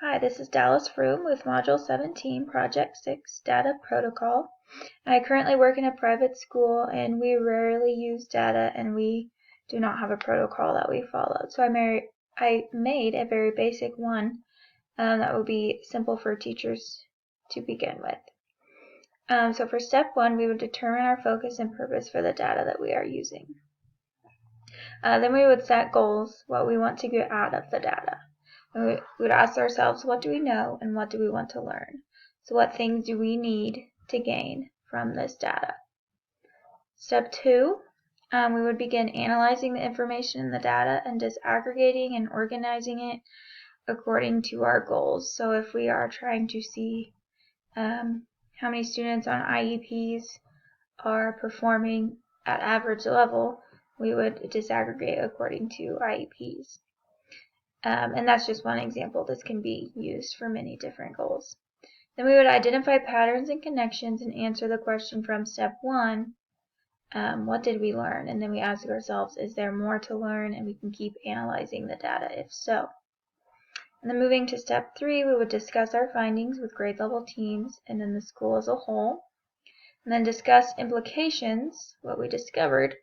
Hi, this is Dallas Froome with Module 17, Project 6, Data Protocol. I currently work in a private school and we rarely use data and we do not have a protocol that we follow. So I made a very basic one that would be simple for teachers to begin with. So for step 1, we would determine our focus and purpose for the data that we are using. Then we would set goals, what we want to get out of the data. We would ask ourselves, what do we know and what do we want to learn? So what things do we need to gain from this data? Step 2, we would begin analyzing the information in the data and disaggregating and organizing it according to our goals. So if we are trying to see how many students on IEPs are performing at average level, we would disaggregate according to IEPs. And that's just one example. This can be used for many different goals. Then we would identify patterns and connections and answer the question from step 1, what did we learn? And then we ask ourselves, is there more to learn? And we can keep analyzing the data if so. And then moving to step 3, we would discuss our findings with grade level teams and then the school as a whole. And then discuss implications, what we discovered,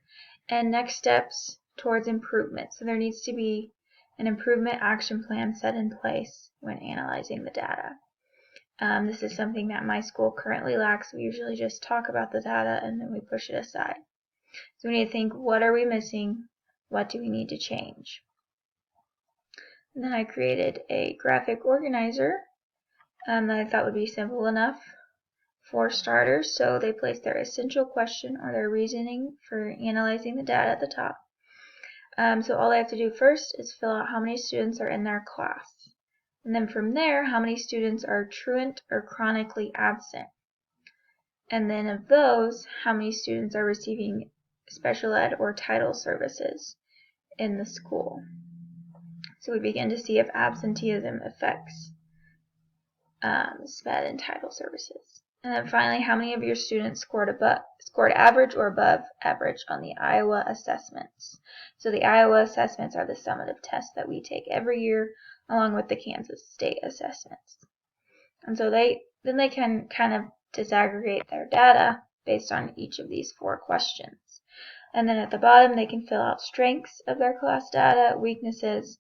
and next steps towards improvement. So there needs to be an improvement action plan set in place when analyzing the data. This is something that my school currently lacks. We usually just talk about the data and then we push it aside. So we need to think, what are we missing? What do we need to change? And then I created a graphic organizer that I thought would be simple enough for starters. So they place their essential question or their reasoning for analyzing the data at the top. So all I have to do first is fill out how many students are in their class. And then from there, how many students are truant or chronically absent. And then of those, how many students are receiving special ed or title services in the school. So we begin to see if absenteeism affects SPED and title services. And then finally, how many of your students scored average or above average on the Iowa assessments? So the Iowa assessments are the summative tests that we take every year along with the Kansas State assessments. And so they can kind of disaggregate their data based on each of these 4 questions. And then at the bottom, they can fill out strengths of their class data, weaknesses,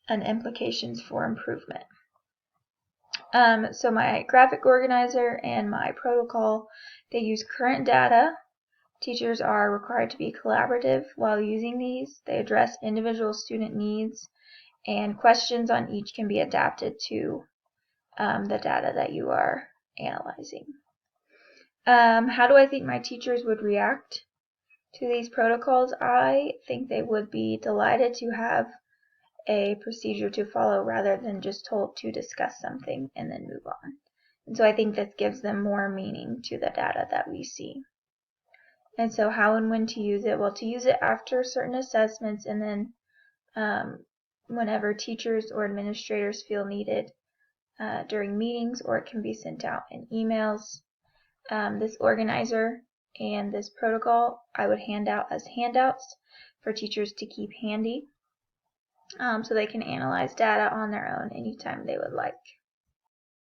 and implications for improvement. So my graphic organizer and my protocol, they use current data. Teachers are required to be collaborative while using these. They address individual student needs, and questions on each can be adapted to the data that you are analyzing. How do I think my teachers would react to these protocols? I think they would be delighted to have a procedure to follow rather than just told to discuss something and then move on. And so I think this gives them more meaning to the data that we see. And so how and when to use it? Well, to use it after certain assessments and then whenever teachers or administrators feel needed during meetings, or it can be sent out in emails. This organizer and this protocol I would hand out as handouts for teachers to keep handy so they can analyze data on their own anytime they would like.